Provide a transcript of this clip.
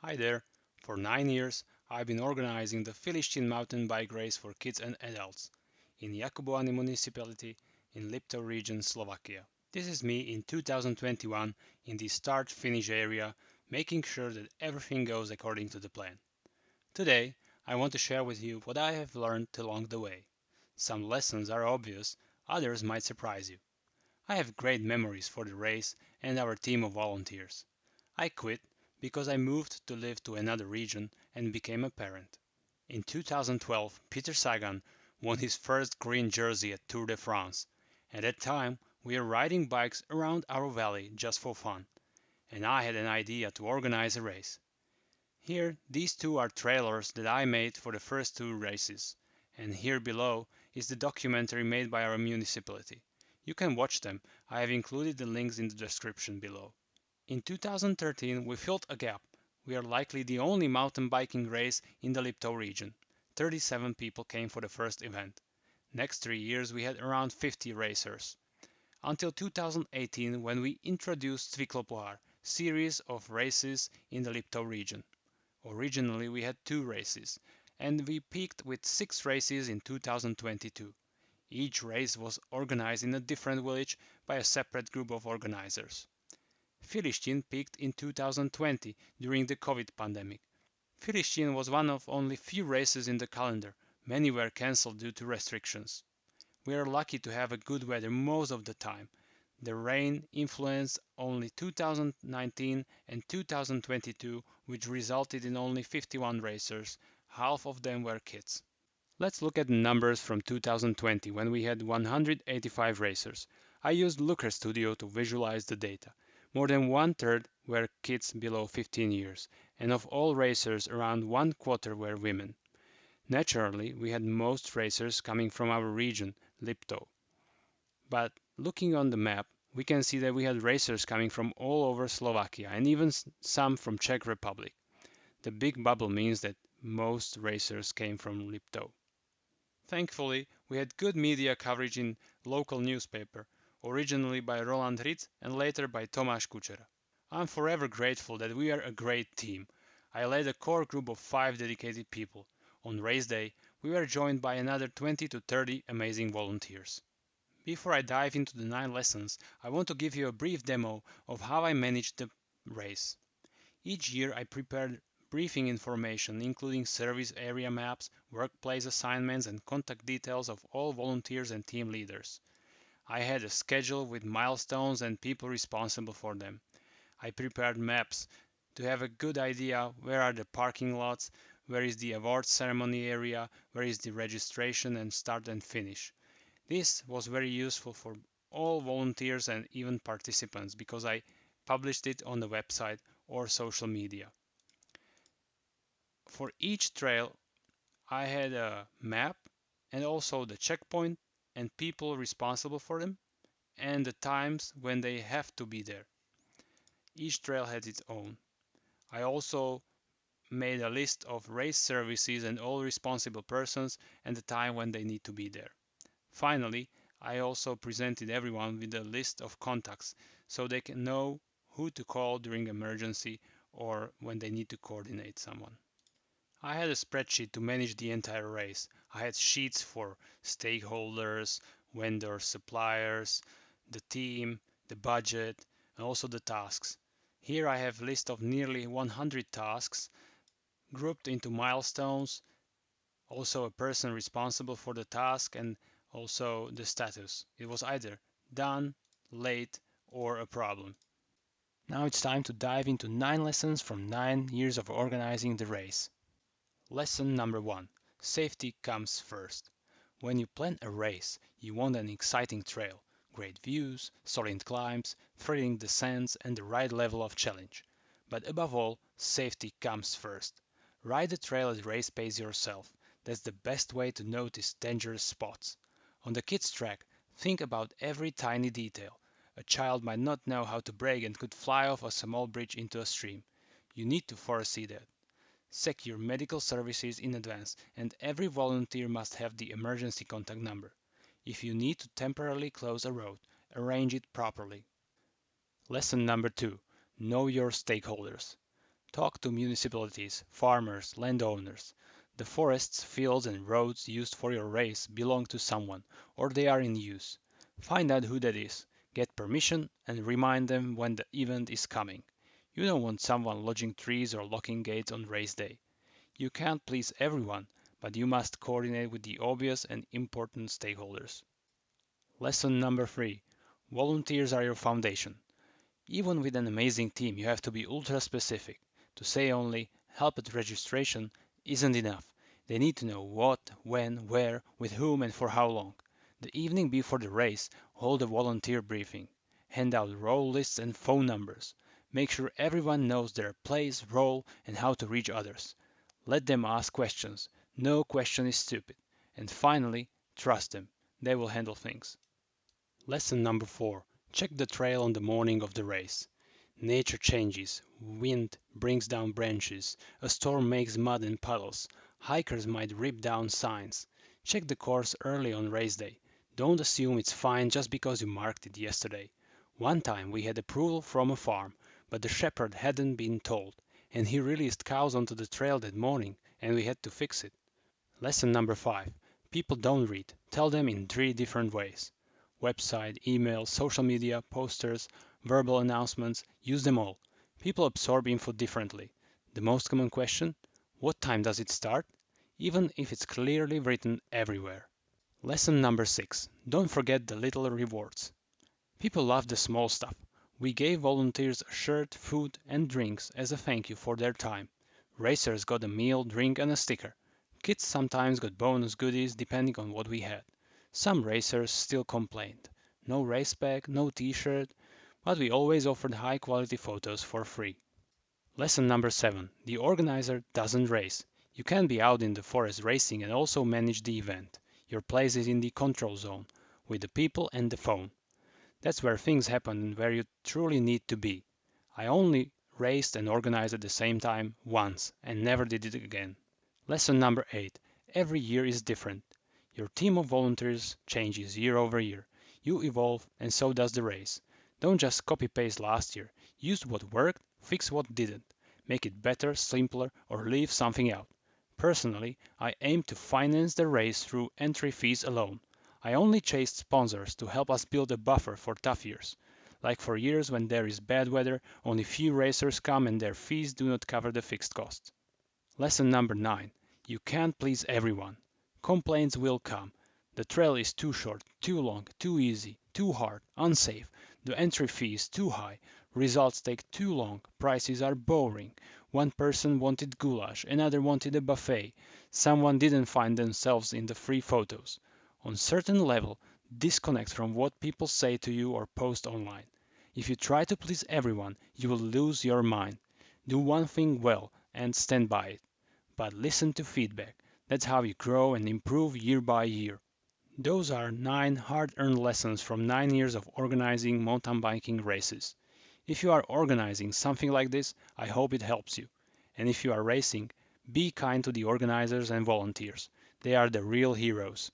Hi there. For 9 years, I've been organizing the Filištín mountain bike race for kids and adults in Jakubovany municipality in Liptov region, Slovakia. This is me in 2021 in the start-finish area, making sure that everything goes according to the plan. Today, I want to share with you what I have learned along the way. Some lessons are obvious, others might surprise you. I have great memories for the race and our team of volunteers. I quit because I moved to live to another region and became a parent. In 2012, Peter Sagan won his first green jersey at Tour de France. At that time, we were riding bikes around our valley just for fun, and I had an idea to organize a race. Here, these two are trailers that I made for the first two races, and here below is the documentary made by our municipality. You can watch them, I have included the links in the description below. In 2013, we filled a gap. We are likely the only mountain biking race in the Liptov region. 37 people came for the first event. Next 3 years, we had around 50 racers. Until 2018, when we introduced Cviklopohár, series of races in the Liptov region. Originally, we had 2 races, and we peaked with 6 races in 2022. Each race was organized in a different village by a separate group of organizers. Filištín peaked in 2020 during the COVID pandemic. Filištín was one of only few races in the calendar. Many were cancelled due to restrictions. We are lucky to have a good weather most of the time. The rain influenced only 2019 and 2022, which resulted in only 51 racers. Half of them were kids. Let's look at the numbers from 2020 when we had 185 racers. I used Looker Studio to visualize the data. More than one-third were kids below 15 years, and of all racers, around one-quarter were women. Naturally, we had most racers coming from our region, Liptov. But looking on the map, we can see that we had racers coming from all over Slovakia and even some from Czech Republic. The big bubble means that most racers came from Liptov. Thankfully, we had good media coverage in local newspaper, originally by Roland Ritz and later by Tomáš Kučera. I'm forever grateful that we are a great team. I led a core group of 5 dedicated people. On race day, we were joined by another 20 to 30 amazing volunteers. Before I dive into the 9 lessons, I want to give you a brief demo of how I managed the race. Each year I prepared briefing information including service area maps, workplace assignments and contact details of all volunteers and team leaders. I had a schedule with milestones and people responsible for them. I prepared maps to have a good idea where are the parking lots, where is the award ceremony area, where is the registration and start and finish. This was very useful for all volunteers and even participants because I published it on the website or social media. For each trail, I had a map and also the checkpoint and people responsible for them and the times when they have to be there. Each trail had its own. I also made a list of race services and all responsible persons and the time when they need to be there. Finally, I also presented everyone with a list of contacts so they can know who to call during emergency or when they need to coordinate someone. I had a spreadsheet to manage the entire race. I had sheets for stakeholders, vendors, suppliers, the team, the budget, and also the tasks. Here I have a list of nearly 100 tasks grouped into milestones, also a person responsible for the task, and also the status. It was either done, late, or a problem. Now it's time to dive into 9 lessons from 9 years of organizing the race. Lesson number 1. Safety comes first. When you plan a race, you want an exciting trail, great views, solid climbs, thrilling descents, and the right level of challenge. But above all, safety comes first. Ride the trail at race pace yourself. That's the best way to notice dangerous spots. On the kids' track, think about every tiny detail. A child might not know how to brake and could fly off a small bridge into a stream. You need to foresee that. Secure medical services in advance, and every volunteer must have the emergency contact number. If you need to temporarily close a road, arrange it properly. Lesson number 2. Know your stakeholders. Talk to municipalities, farmers, landowners. The forests, fields, and roads used for your race belong to someone, or they are in use. Find out who that is, get permission, and remind them when the event is coming. You don't want someone lodging trees or locking gates on race day. You can't please everyone, but you must coordinate with the obvious and important stakeholders. Lesson number 3. Volunteers are your foundation. Even with an amazing team, you have to be ultra specific. To say only help at registration isn't enough. They need to know what, when, where, with whom, and for how long. The evening before the race, hold a volunteer briefing. Hand out role lists and phone numbers. Make sure everyone knows their place, role, and how to reach others. Let them ask questions. No question is stupid. And finally, trust them. They will handle things. Lesson number 4. Check the trail on the morning of the race. Nature changes, wind brings down branches, a storm makes mud and puddles, hikers might rip down signs. Check the course early on race day. Don't assume it's fine just because you marked it yesterday. One time we had approval from a farm, but the shepherd hadn't been told, and he released cows onto the trail that morning, and we had to fix it. Lesson number 5. People don't read. Tell them in 3 different ways. Website, email, social media, posters, verbal announcements, use them all. People absorb info differently. The most common question: what time does it start? Even if it's clearly written everywhere. Lesson number 6. Don't forget the little rewards. People love the small stuff. We gave volunteers a shirt, food, and drinks as a thank you for their time. Racers got a meal, drink, and a sticker. Kids sometimes got bonus goodies depending on what we had. Some racers still complained. No race pack, no t-shirt, but we always offered high quality photos for free. Lesson number 7. The organizer doesn't race. You can be out in the forest racing and also manage the event. Your place is in the control zone, with the people and the phone. That's where things happen and where you truly need to be. I only raced and organized at the same time once and never did it again. Lesson number 8. Every year is different. Your team of volunteers changes year over year. You evolve and so does the race. Don't just copy paste last year. Use what worked, fix what didn't. Make it better, simpler, or leave something out. Personally, I aim to finance the race through entry fees alone. I only chased sponsors to help us build a buffer for tough years. Like for years when there is bad weather, only few racers come and their fees do not cover the fixed costs. Lesson number 9. You can't please everyone. Complaints will come. The trail is too short, too long, too easy, too hard, unsafe. The entry fee is too high. Results take too long. Prices are boring. One person wanted goulash, another wanted a buffet. Someone didn't find themselves in the free photos. On certain level, disconnect from what people say to you or post online. If you try to please everyone, you will lose your mind. Do one thing well and stand by it. But listen to feedback. That's how you grow and improve year by year. Those are 9 hard-earned lessons from 9 years of organizing mountain biking races. If you are organizing something like this, I hope it helps you. And if you are racing, be kind to the organizers and volunteers. They are the real heroes.